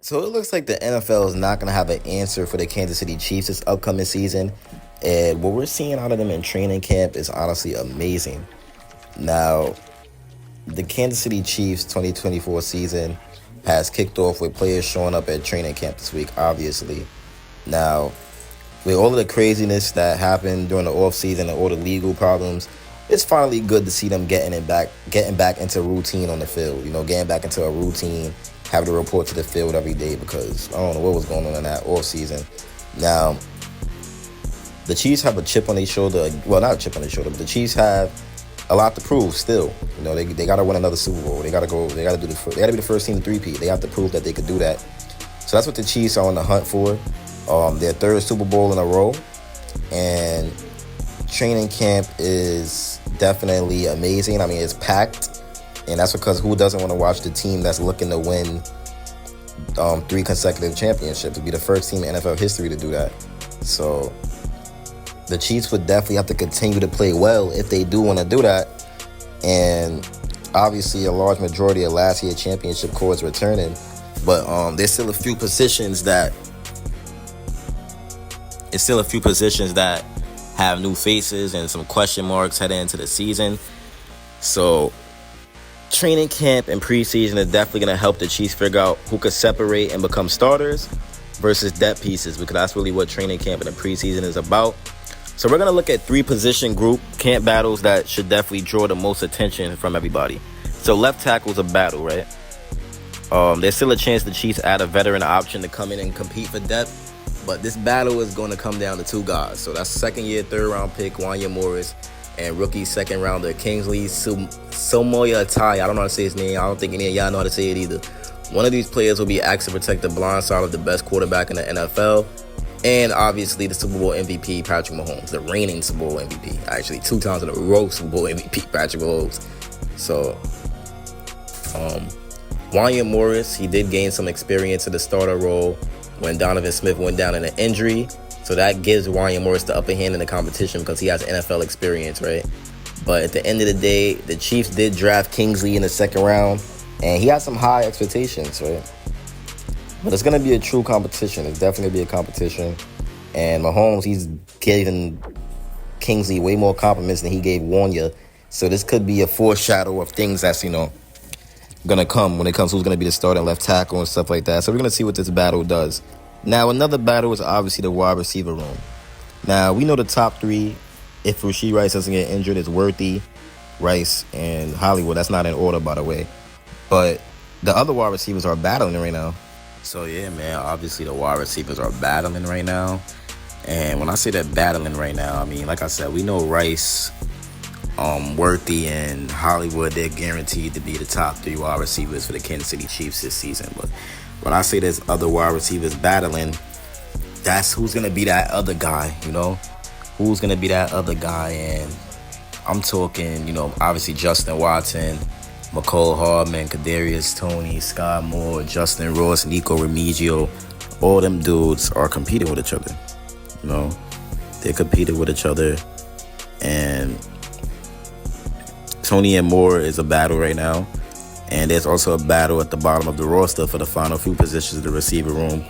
So it looks like the NFL is not going to have an answer for the Kansas City Chiefs this upcoming season. And what we're seeing out of them in training camp is honestly amazing. Now, the Kansas City Chiefs 2024 season has kicked off with players showing up at training camp this week, obviously. Now, with all of the craziness that happened during the offseason and all the legal problems, it's finally good to see them getting back into routine on the field. Getting back into a routine, having to report to the field every day because I don't know what was going on in that offseason. Now, the Chiefs have a chip on their shoulder. Well, not a chip on their shoulder, but the Chiefs have a lot to prove still. They got to win another Super Bowl. They got to be the first team to three-peat. They have to prove that they could do that. So that's what the Chiefs are on the hunt for. Their third Super Bowl in a row, and training camp is definitely amazing. I mean, it's packed, and that's because who doesn't want to watch the team that's looking to win 3 consecutive championships? To be the first team in NFL history to do that. So the Chiefs would definitely have to continue to play well if they do want to do that. And obviously, a large majority of last year's championship core is returning, but there's still a few positions that. It's still a few positions that have new faces and some question marks heading into the season. So training camp and preseason is definitely going to help the Chiefs figure out who could separate and become starters versus depth pieces, because that's really what training camp and the preseason is about. So we're going to look at 3 position group camp battles that should definitely draw the most attention from everybody. So left tackle's a battle, right? There's still a chance the Chiefs add a veteran option to come in and compete for depth. But this battle is going to come down to 2 guys. So that's second-year, third-round pick, Wanya Morris, and rookie second-rounder Kingsley Somoya Tai. I don't know how to say his name. I don't think any of y'all know how to say it either. One of these players will be asked to protect the blind side of the best quarterback in the NFL. And obviously the Super Bowl MVP, Patrick Mahomes, the reigning Super Bowl MVP. Actually, 2 times in a row Super Bowl MVP, Patrick Mahomes. So, Wanya Morris, he did gain some experience in the starter role when Donovan Smith went down in an injury. So that gives Ryan Morris the upper hand in the competition because he has NFL experience, right? But at the end of the day, the Chiefs did draft Kingsley in the second round, and he has some high expectations, right? But it's going to be a true competition. It's definitely going to be a competition. And Mahomes, he's giving Kingsley way more compliments than he gave Wanya. So this could be a foreshadow of things that's, gonna come when it comes to who's gonna be the starting left tackle and stuff like that. So we're gonna see what this battle does. Now, another battle is obviously the wide receiver room. Now, we know the top 3, if Rashee Rice doesn't get injured, is Worthy, Rice, and Hollywood. That's not in order, by the way. But the other wide receivers are battling right now. So yeah, man, obviously the wide receivers are battling right now. And when I say they're battling right now, I mean, like I said, we know Rice, Worthy, and Hollywood, they're guaranteed to be the top 3 wide receivers for the Kansas City Chiefs this season. But when I say there's other wide receivers battling, that's who's going to be that other guy, Who's going to be that other guy? And I'm talking, obviously Justin Watson, McCole Hardman, Kadarius Toney, Scott Moore, Justin Ross, Nico Remigio. All them dudes are competing with each other, They're competing with each other. And Toney and Moore is a battle right now. And there's also a battle at the bottom of the roster for the final few positions of the receiver room.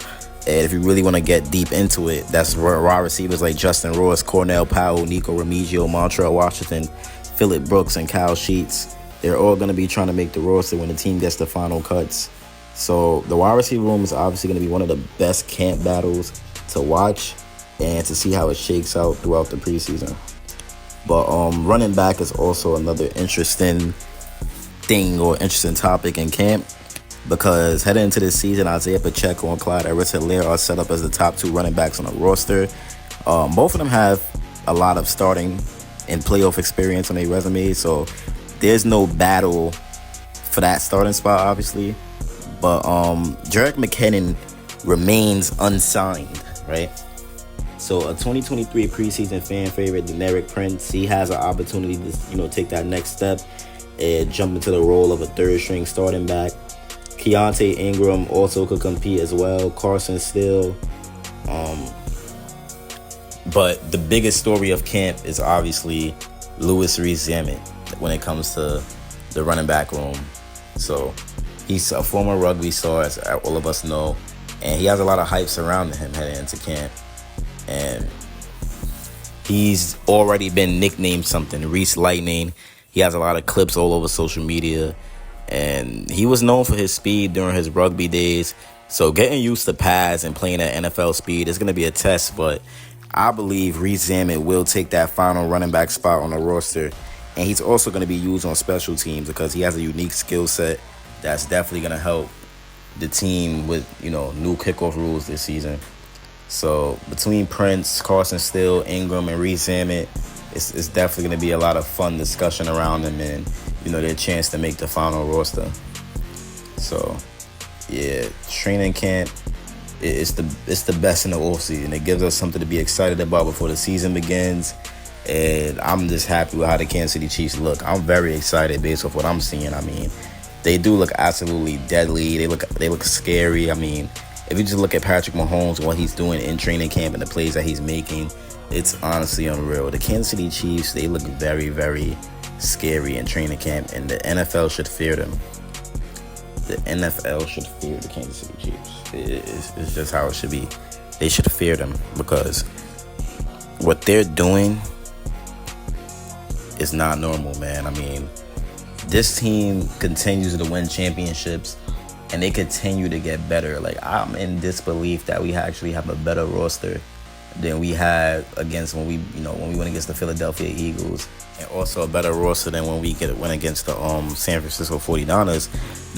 And if you really want to get deep into it, that's where wide receivers like Justin Ross, Cornell Powell, Nico Remigio, Montrell Washington, Phillip Brooks, and Kyle Sheets. They're all going to be trying to make the roster when the team gets the final cuts. So the wide receiver room is obviously going to be one of the best camp battles to watch and to see how it shakes out throughout the preseason. But running back is also another interesting thing or interesting topic in camp, because heading into this season, Isaiah Pacheco and Clyde Edwards-Helaire are set up as the top 2 running backs on the roster. Both of them have a lot of starting and playoff experience on their resume, so there's no battle for that starting spot, obviously. But Jerick McKinnon remains unsigned, right? So a 2023 preseason fan favorite, Deneric Prince, he has an opportunity to, take that next step and jump into the role of a third-string starting back. Keontae Ingram also could compete as well. Carson Steele. But the biggest story of camp is obviously Louis Rees-Zammit when it comes to the running back room. So He's a former rugby star, as all of us know, and he has a lot of hype surrounding him heading into camp. And he's already been nicknamed something, Reese Lightning. He has a lot of clips all over social media. And he was known for his speed during his rugby days. So getting used to pads and playing at NFL speed is going to be a test. But I believe Reese Zammit will take that final running back spot on the roster. And he's also going to be used on special teams because he has a unique skill set that's definitely going to help the team with, new kickoff rules this season. So between Prince, Carson Steele, Ingram, and Reese Zammit, it's definitely going to be a lot of fun discussion around them and, their chance to make the final roster. So, yeah, training camp, it's the best in the offseason. It gives us something to be excited about before the season begins. And I'm just happy with how the Kansas City Chiefs look. I'm very excited based off what I'm seeing. I mean, they do look absolutely deadly. They look scary. I mean, if you just look at Patrick Mahomes and what he's doing in training camp and the plays that he's making, it's honestly unreal. The Kansas City Chiefs, they look very, very scary in training camp, and the NFL should fear them. The NFL should fear the Kansas City Chiefs. It's just how it should be. They should fear them because what they're doing is not normal, man. I mean, this team continues to win championships, and they continue to get better. Like, I'm in disbelief that we actually have a better roster than we had against when we went against the Philadelphia Eagles, and also a better roster than when we went against the San Francisco 49ers.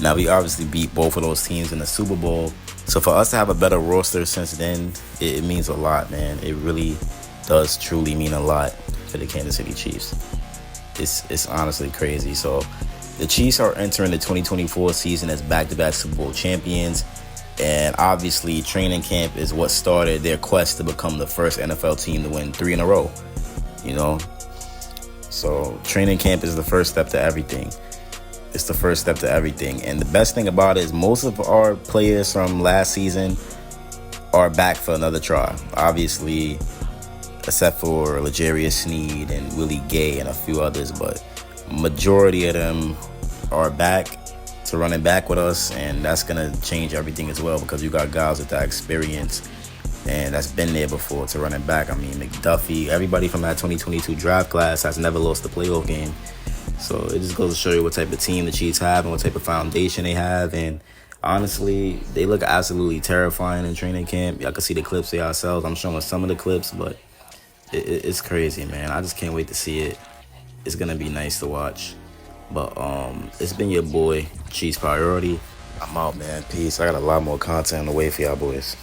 Now, we obviously beat both of those teams in the Super Bowl. So for us to have a better roster since then, it means a lot, man. It really does truly mean a lot for the Kansas City Chiefs. It's honestly crazy. So the Chiefs are entering the 2024 season as back-to-back Super Bowl champions. And obviously, training camp is what started their quest to become the first NFL team to win 3 in a row. So training camp is the first step to everything. It's the first step to everything. And the best thing about it is most of our players from last season are back for another try. Obviously, except for L'Jarius Sneed and Willie Gay and a few others. But majority of them are back to running back with us, and that's going to change everything as well because you got guys with that experience and that's been there before to running back. I mean, McDuffie, everybody from that 2022 draft class has never lost a playoff game. So it just goes to show you what type of team the Chiefs have and what type of foundation they have. And honestly, they look absolutely terrifying in training camp. Y'all can see the clips for yourselves. I'm showing some of the clips, but it's crazy, man. I just can't wait to see it. It's going to be nice to watch. But it's been your boy, Chiefs Priority. I'm out, man. Peace. I got a lot more content on the way for y'all boys.